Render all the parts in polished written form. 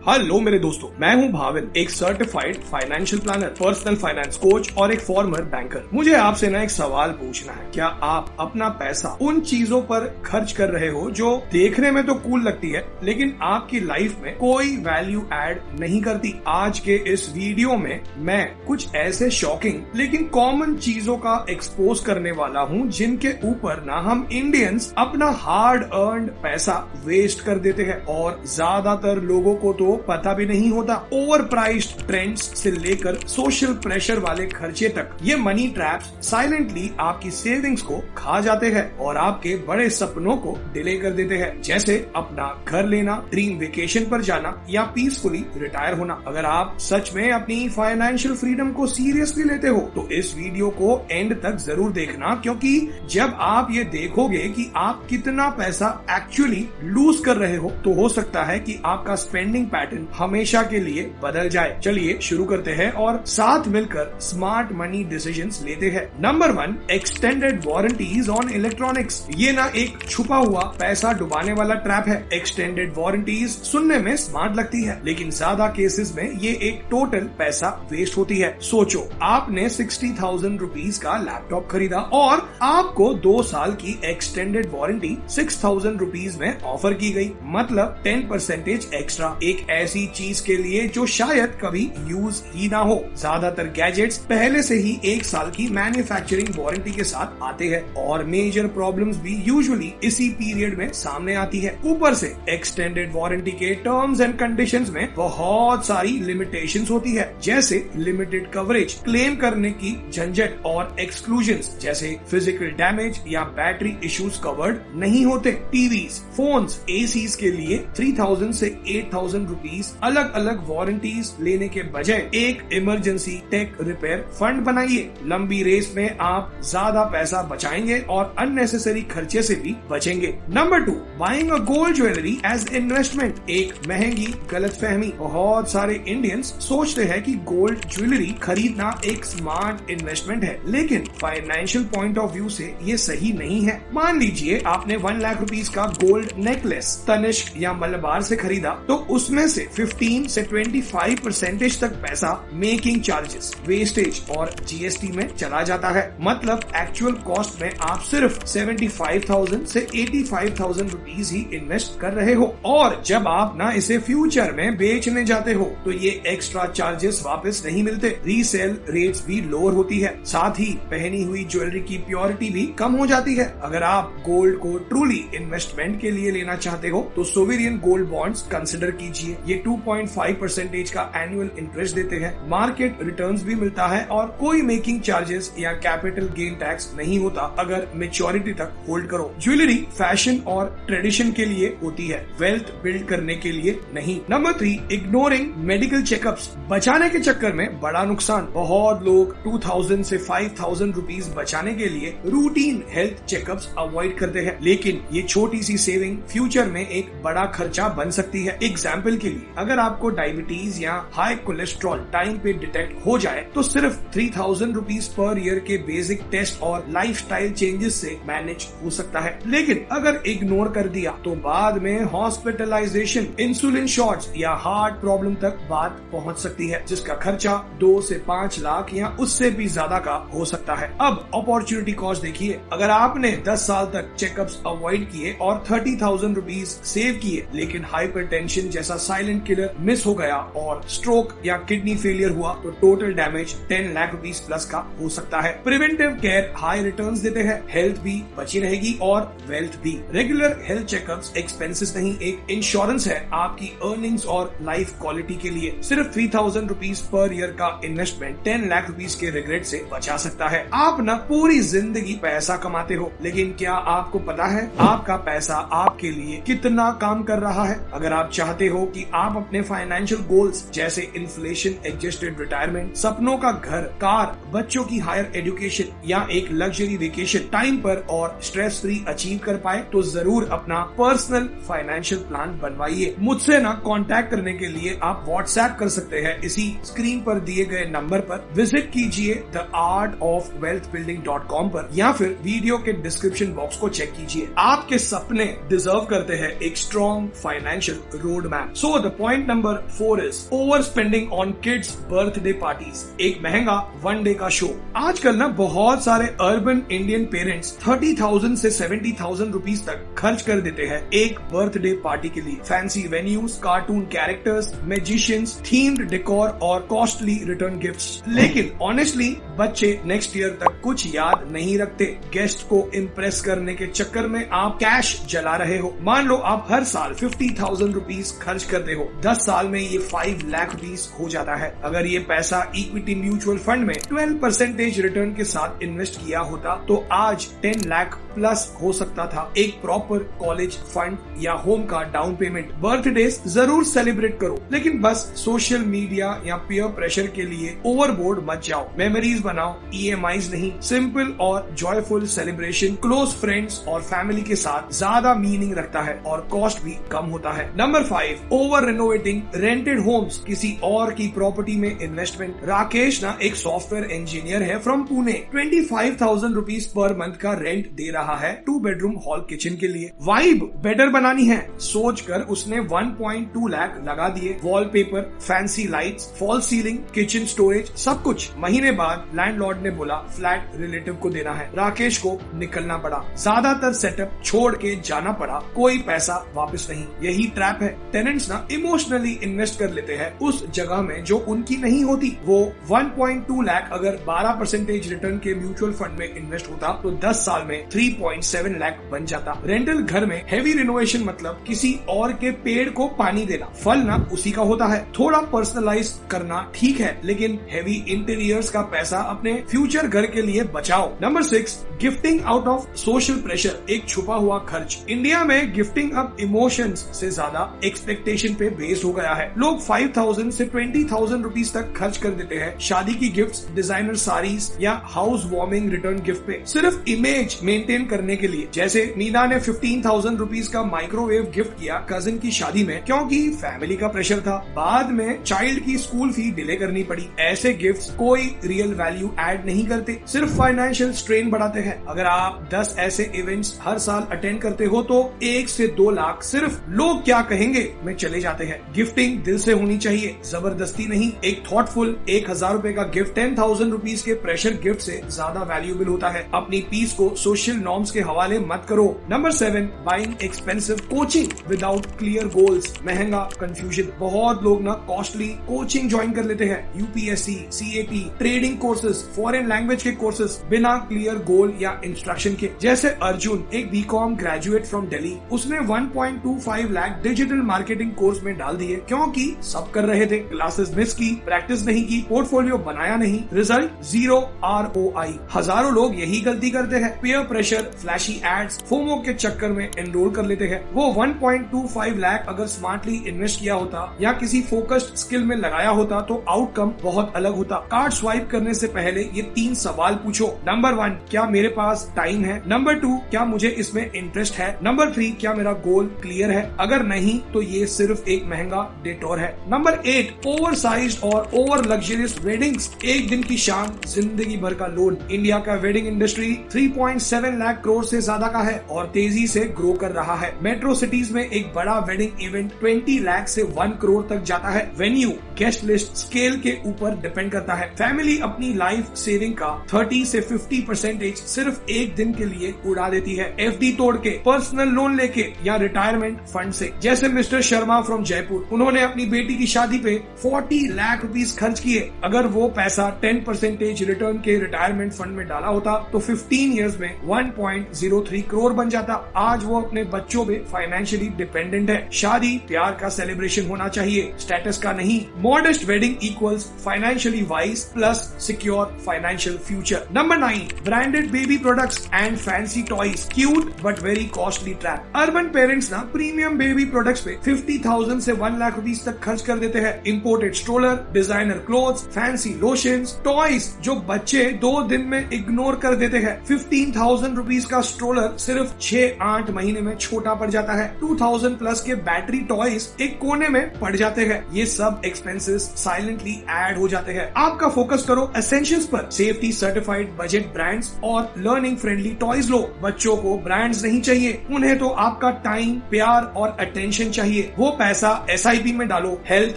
Hello मेरे दोस्तों, मैं हूं भाविन, एक certified financial planner, personal finance coach और एक फॉर्मर बैंकर। मुझे आपसे एक सवाल पूछना है। क्या आप अपना पैसा उन चीजों पर खर्च कर रहे हो जो देखने में तो कूल लगती है लेकिन आपकी लाइफ में कोई वैल्यू ऐड नहीं करती? आज के इस वीडियो में मैं कुछ ऐसे शॉकिंग लेकिन कॉमन चीजों का एक्सपोज करने वाला हूं जिनके ऊपर ना हम इंडियंस अपना हार्ड अर्न्ड पैसा वेस्ट कर देते हैं और ज्यादातर लोगों को तो पता भी नहीं होता। ओवर प्राइस्ड ट्रेंड्स से लेकर सोशल प्रेशर वाले खर्चे तक, ये मनी ट्रैप्स साइलेंटली आपकी सेविंग्स को खा जाते हैं और आपके बड़े सपनों को डिले कर देते हैं, जैसे अपना घर लेना, ड्रीम वेकेशन पर जाना या पीसफुली रिटायर होना। अगर आप सच में अपनी फाइनेंशियल फ्रीडम को सीरियसली लेते हो तो इस वीडियो को एंड तक जरूर देखना, क्योंकि जब आप ये देखोगे कि आप कितना पैसा एक्चुअली लूज कर रहे हो तो हो सकता है कि आपका स्पेंडिंग पैटर्न हमेशा के लिए बदल जाए। चलिए शुरू करते हैं और साथ मिलकर स्मार्ट मनी डिसीजंस लेते हैं। Number 1, extended warranties on electronics. ये ना एक छुपा हुआ पैसा डुबाने वाला ट्रैप है। एक्सटेंडेड वारंटीज सुनने में स्मार्ट लगती है लेकिन ज्यादा केसेस में ये एक टोटल पैसा वेस्ट होती है। सोचो, आपने 60,000 रुपीज का लैपटॉप खरीदा और आपको 2 साल की एक्सटेंडेड वारंटी 6,000 रुपीज में ऑफर की गई, मतलब 10% एक्स्ट्रा। एक ऐसी चीज के लिए जो शायद कभी यूज ही ना हो। ज्यादातर गैजेट्स पहले से ही 1 साल की मैन्युफैक्चरिंग वारंटी के साथ आते हैं और मेजर प्रॉब्लम्स भी यूजुअली इसी पीरियड में सामने आती है। ऊपर से एक्सटेंडेड वारंटी के टर्म्स एंड कंडीशंस में बहुत सारी लिमिटेशंस होती है, जैसे लिमिटेड कवरेज, क्लेम करने की झंझट और एक्सक्लूजन्स जैसे फिजिकल डैमेज या बैटरी इश्यूज कवर्ड नहीं होते। टीवीज, फोन्स, एसीज के लिए 3,000 से 8,000 रुपीज अलग अलग वारंटीज लेने के बजाय एक इमरजेंसी टेक रिपेयर फंड बनाइए। लंबी रेस में आप ज्यादा पैसा बचाएंगे और अननेसेसरी खर्चे से भी बचेंगे। Number 2, buying a gold jewellery as investment. एक महंगी गलतफहमी। बहुत सारे इंडियंस सोचते हैं कि गोल्ड ज्वेलरी खरीदना एक स्मार्ट इन्वेस्टमेंट है, लेकिन फाइनेंशियल पॉइंट ऑफ व्यू से ये सही नहीं है। मान लीजिए आपने 1 लाख रुपीज का गोल्ड नेकलेस तनिष्क या मलबार से खरीदा, तो उसमें से 15 से 25% तक पैसा मेकिंग चार्जेस, वेस्टेज और जीएसटी में चला जाता है। मतलब एक्चुअल कॉस्ट में आप सिर्फ 75,000 से 85,000 रुपीज ही इन्वेस्ट कर रहे हो और जब आप ना इसे फ्यूचर में बेचने जाते हो तो ये एक्स्ट्रा चार्जेस वापस नहीं मिलते। रीसेल रेट्स भी लोअर होती है, साथ ही पहनी हुई ज्वेलरी की प्योरिटी भी कम हो जाती है। अगर आप गोल्ड को ट्रूली इन्वेस्टमेंट के लिए लेना चाहते हो तो सोवेरियन गोल्ड बॉन्ड्स कंसिडर कीजिए। ये 2.5% का एनुअल इंटरेस्ट देते हैं, मार्केट रिटर्न्स भी मिलता है और कोई मेकिंग चार्जेस या कैपिटल गेन टैक्स नहीं होता अगर मैच्योरिटी तक होल्ड करो। ज्वेलरी फैशन और ट्रेडिशन के लिए होती है, वेल्थ बिल्ड करने के लिए नहीं। Number 3, ignoring medical checkups. बचाने के चक्कर में बड़ा नुकसान। बहुत लोग 2,000 से 5,000 रुपीज बचाने के लिए रूटीन हेल्थ चेकअप्स अवॉइड करते हैं, लेकिन ये छोटी सी सेविंग फ्यूचर में एक बड़ा खर्चा बन सकती है। एग्जाम्पल के लिए, अगर आपको डायबिटीज या हाई कोलेस्ट्रॉल टाइम पे डिटेक्ट हो जाए तो सिर्फ 3,000 रुपीज पर ईयर के बेसिक टेस्ट और लाइफस्टाइल चेंजेस से मैनेज हो सकता है, लेकिन अगर इग्नोर कर दिया तो बाद में हॉस्पिटलाइजेशन, इंसुलिन शॉट्स या हार्ट प्रॉब्लम तक बात पहुंच सकती है, जिसका खर्चा 2 से 5 लाख या उससे भी ज्यादा का हो सकता है। अब अपॉर्चुनिटी कॉस्ट देखिए। अगर आपने 10 साल तक चेकअप्स अवॉइड किए और 30,000 रुपीज सेव किए, लेकिन हाइपरटेंशन जैसा साइलेंट किलर मिस हो गया और स्ट्रोक या किडनी फेलियर हुआ तो total damage 10 lakh rupees plus का हो सकता है। प्रिवेंटिव केयर हाई रिटर्न्स देते हैं, हेल्थ भी बची रहेगी और वेल्थ भी। रेगुलर हेल्थ चेकअप्स एक्सपेंसेस नहीं, एक इंश्योरेंस है आपकी अर्निंग्स और लाइफ क्वालिटी के लिए। सिर्फ 3,000 रुपीज पर ईयर का इन्वेस्टमेंट 10 लाख रुपीस के रिग्रेट से बचा सकता है। आप न पूरी जिंदगी पैसा कमाते हो, लेकिन क्या आपको पता है आपका पैसा आपके लिए कितना काम कर रहा है? अगर आप चाहते हो कि आप अपने फाइनेंशियल गोल्स जैसे इन्फ्लेशन एडजस्टेड रिटायरमेंट, सपनों का घर, कार, बच्चों की हायर एजुकेशन या एक लग्जरी वेकेशन टाइम पर और स्ट्रेस फ्री अचीव कर पाए, तो जरूर अपना पर्सनल फाइनेंशियल प्लान बनवाइए। मुझसे ना कांटेक्ट करने के लिए आप व्हाट्सएप कर सकते हैं। इसी स्क्रीन पर दिए गए नंबर पर विजिट कीजिए theartofwealthbuilding.com पर या फिर वीडियो के डिस्क्रिप्शन बॉक्स को चेक कीजिए। आपके सपने डिजर्व करते हैं एक strong financial road map. So So the point number 4 is overspending on kids' birthday parties. एक महंगा वन डे का शो। आजकल ना बहुत सारे अर्बन इंडियन पेरेंट्स 30,000 से 70,000 रुपीज तक खर्च कर देते हैं एक बर्थडे पार्टी के लिए। Fancy venues, cartoon characters, magicians, themed decor और कॉस्टली रिटर्न गिफ्ट्स। लेकिन ऑनेस्टली बच्चे नेक्स्ट ईयर तक कुछ याद नहीं रखते। गेस्ट को इम्प्रेस करने के चक्कर में आप कैश जला रहे हो। मान लो आप हर साल 50,000 रुपीज खर्च करते हो, 10 साल में ये 5 लाख रुपीज हो जाता है। अगर ये पैसा इक्विटी म्यूचुअल फंड में 12% रिटर्न के साथ इन्वेस्ट किया होता तो आज 10 लाख प्लस हो सकता था। एक प्रॉपर कॉलेज फंड या होम का डाउन पेमेंट। बर्थडेज जरूर सेलिब्रेट करो, लेकिन बस सोशल मीडिया या पीयर प्रेशर के लिए ओवरबोर्ड मत जाओ। मेमोरीज बनाओ, EMIs नहीं। सिंपल और जॉयफुल सेलिब्रेशन क्लोज फ्रेंड्स और फैमिली के साथ ज्यादा मीनिंग रखता है और कॉस्ट भी कम होता है। Number 5, over renovating rented homes, किसी और की प्रॉपर्टी में इन्वेस्टमेंट। राकेश ना एक सॉफ्टवेयर इंजीनियर है फ्रॉम पुणे। 25,000 रुपीज पर मंथ का रेंट दे रहा है 2 बेडरूम हॉल किचन के लिए। वाइब बेटर बनानी है सोचकर उसने 1.2 लाख लगा दिए। Wallpaper, fancy lights, fall ceiling, kitchen storage, सब कुछ। महीने बाद लैंडलॉर्ड ने बोला फ्लैट रिलेटिव को देना है। राकेश को निकलना पड़ा, ज्यादातर सेटअप छोड़ के जाना पड़ा, कोई पैसा वापस नहीं। यही ट्रैप है। टेनेंट्स ना इमोशनली इन्वेस्ट कर लेते हैं उस जगह में जो उनकी नहीं होती। वो 1.2 लाख अगर 12% रिटर्न के म्यूचुअल फंड में इन्वेस्ट होता तो 10 साल में 3.7 लाख बन जाता। रेंटल घर में हेवी रिनोवेशन मतलब किसी और के पेड़ को पानी देना, फल ना उसी का होता है। थोड़ा पर्सनलाइज करना ठीक है, लेकिन हेवी इंटीरियर्स का पैसा अपने फ्यूचर घर के लिए बचाओ। Number 6, gifting out of social pressure, एक छुपा हुआ खर्च। इंडिया में गिफ्टिंग अब इमोशंस से ज्यादा एक्सपेक्टेशन पे बेस्ड हो गया है। लोग 5,000 से 20,000 रुपीज तक खर्च कर देते हैं शादी की गिफ्ट्स, डिजाइनर साड़ीज या हाउस वार्मिंग रिटर्न गिफ्ट पे, सिर्फ इमेज मेंटेन करने के लिए। जैसे मीना ने 15,000 रुपीज का माइक्रोवेव गिफ्ट किया कजिन की शादी में क्योंकि फैमिली का प्रेशर था। बाद में चाइल्ड की स्कूल फी डिले करनी पड़ी। ऐसे गिफ्ट्स कोई रियल वैल्यू ऐड नहीं करते, सिर्फ फाइनेंशियल स्ट्रेन बढ़ाते हैं। अगर आप 10 ऐसे इवेंट्स हर साल अटेंड करते हो तो 1 से 2 लाख सिर्फ लोग क्या कहेंगे में चले जाते हैं। गिफ्टिंग दिल से होनी चाहिए, जबरदस्ती नहीं। एक थॉटफुल 1,000 रुपए का गिफ्ट 10,000 रुपीज के प्रेशर गिफ्ट से ज्यादा वैल्यूएबल होता है। अपनी पीस को सोशल नॉर्म्स के हवाले मत करो। Number 7, buying expensive coaching without clear goals, महंगा कंफ्यूजन। बहुत लोग ना कॉस्टली कोचिंग ज्वाइन कर लेते हैं, UPSC, CAT, trading courses, foreign language के कोर्सेज, बिना क्लियर गोल या इंस्ट्रक्शन के। जैसे अर्जुन, एक BCom ग्रेजुएट फ्रॉम दिल्ली, उसने 1.25 लाख डिजिटल मार्केटिंग कोर्स में डाल दिए क्योंकि सब कर रहे थे। क्लासेस मिस की, प्रैक्टिस नहीं की, पोर्टफोलियो बनाया नहीं, रिजल्ट 0 ROI। हजारों लोग यही गलती करते हैं। Peer pressure, flashy ads, FOMO के चक्कर में एनरोल कर लेते हैं। वो 1.25 लाख अगर स्मार्टली इन्वेस्ट किया होता या किसी फोकस्ड स्किल में लगाया होता तो आउटकम बहुत अलग होता। कार्ड स्वाइप करने से पहले ये 3 सवाल पूछो। नंबर 1, क्या मेरे पास टाइम है? नंबर 2, क्या मुझे इसमें इंटरेस्ट है? नंबर 3, क्या मेरा गोल क्लियर है? अगर नहीं तो ये सिर्फ एक महंगा डिटोर है। नंबर 8, ओवर साइज और ओवर लग्जरियस वेडिंग्स, एक दिन की शान, जिंदगी भर का लोन। इंडिया का वेडिंग इंडस्ट्री 3.7 लाख करोड़ से ज्यादा का है और तेजी से ग्रो कर रहा है। मेट्रो सिटीज में एक बड़ा वेडिंग इवेंट 20 लाख से 1 करोड़ तक जाता है। वेन्यू, गेस्ट लिस्ट, स्केल के ऊपर डिपेंड करता है। फैमिली अपनी लाइफ सेविंग का 30 से 50% सिर्फ एक दिन के लिए उड़ा देती है, FD तोड़ के, पर्सनल लोन लेके या रिटायरमेंट फंड से। जैसे मिस्टर शर्मा फ्रॉम जयपुर, उन्होंने अपनी बेटी की शादी पे 40 लाख रुपीस खर्च किए। अगर वो पैसा 10% रिटर्न के रिटायरमेंट फंड में डाला होता तो 15 इयर्स में 1.03 करोड़ बन जाता। आज वो अपने बच्चों पे फाइनेंशियली डिपेंडेंट है। शादी प्यार का सेलिब्रेशन होना चाहिए, स्टेटस का नहीं। Modest wedding equals financially wise plus secure financial future. Number 9, branded baby products and fancy toys, cute but very costly trap. Urban parents ना प्रीमियम बेबी प्रोडक्ट्स पे 50,000 से 1 लाख रुपीस तक खर्च कर देते हैं। Imported stroller, designer clothes, fancy lotions, toys जो बच्चे 2 दिन में इग्नोर कर देते हैं। 15,000 रुपीस का स्ट्रोलर सिर्फ 6-8 महीने में छोटा पड़ जाता है। 2,000 प्लस के बैटरी टॉयज एक कोने में पड़ जाते हैं। ये सब एक्सपेंसेस साइलेंटली ऐड हो जाते हैं। आपका फोकस करो एसेंशियल्स पर, सेफ्टी सर्टिफाइड बजट ब्रांड्स और लर्निंग फ्रेंडली टॉयज लो। बच्चों को ब्रांड्स नहीं चाहिए, उन्हें तो आपका टाइम, प्यार और अटेंशन चाहिए। वो पैसा SIP में डालो हेल्थ,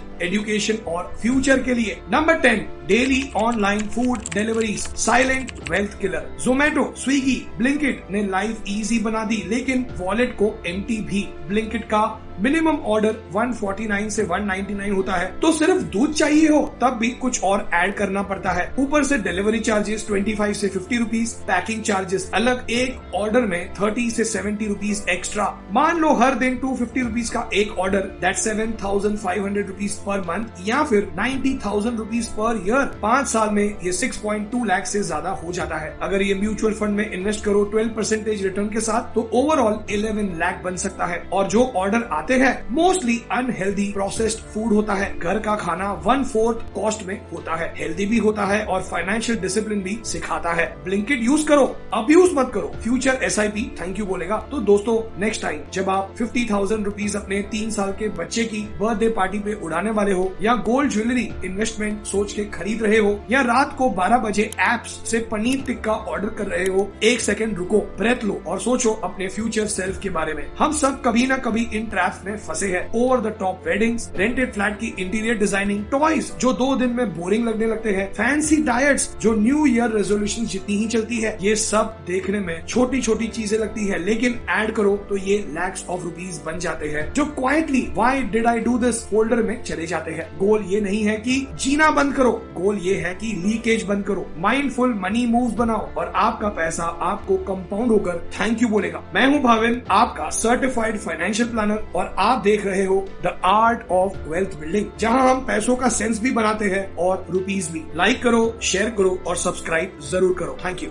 एजुकेशन और फ्यूचर के लिए। Number 10, daily online food deliveries, silent wealth killer. Zomato, Swiggy, Blinkit ने लाइफ इजी बना दी, लेकिन वॉलेट को एम्प्टी भी। ब्लिंकिट का मिनिमम ऑर्डर 149 से 199 होता है, तो सिर्फ दूध चाहिए हो तब भी कुछ और ऐड करना पड़ता है। ऊपर से डिलीवरी चार्जेस 25 से 50 रुपीज, पैकिंग चार्जेस अलग, एक ऑर्डर में 30 से 70 रुपीज एक्स्ट्रा। मान लो हर दिन 250 रुपीज का एक ऑर्डर, दैट 7,500 रुपीज पर मंथ या फिर 90,000 रुपीज पर ईयर। 5 साल में ये 6.2 लाख से ज्यादा हो जाता है। अगर ये म्यूचुअल फंड में इन्वेस्ट करो 12% रिटर्न के साथ, तो ओवरऑल 11 लाख बन सकता है। और जो ऑर्डर आते हैं मोस्टली अनहेल्दी प्रोसेस्ड फूड होता है। घर का खाना 1/4 कॉस्ट में होता है, हेल्दी भी होता है और फाइनेंशियल डिसिप्लिन भी सिखाता है। ब्लिंकिट यूज करो, अब्यूज मत करो। फ्यूचर SIP थैंक यू बोलेगा। तो दोस्तों, नेक्स्ट टाइम जब आप 50,000 रुपीज अपने 3 साल के बच्चे की बर्थडे पार्टी पे उड़ाने वाले हो, या गोल्ड ज्वेलरी इन्वेस्टमेंट सोच के खरीद रहे हो, या रात को 12 बजे एप्स से पनीर टिक्का ऑर्डर कर रहे हो, एक सेकंड रुको, ब्रेथ लो और सोचो अपने फ्यूचर सेल्फ के बारे में। हम सब कभी ना कभी इन ट्रैप्स में फंसे हैं। Over the top weddings, rented flat की इंटीरियर डिजाइनिंग, टॉयज जो 2 दिन में बोरिंग लगने लगते हैं, फैंसी डाइट्स जो न्यू ईयर रेजोल्यूशन जितनी ही चलती है। ये सब देखने में छोटी छोटी चीजें लगती है, लेकिन ऐड करो तो ये लैक्स ऑफ रुपीज बन जाते हैं, जो quietly why did I do this folder में चले जाते हैं। गोल ये नहीं है कि जीना बंद करो, गोल ये है कि लीकेज बंद करो। माइंडफुल मनी मूव्स बनाओ और आपका पैसा आपको कंपाउंड होकर थैंक यू बोलेगा। मैं हूं भाविन, आपका सर्टिफाइड फाइनेंशियल प्लानर, और आप देख रहे हो the art of wealth building, जहां हम पैसों का सेंस भी बनाते हैं और रुपीज भी। लाइक करो, शेयर करो और सब्सक्राइब जरूर करो। Thank you.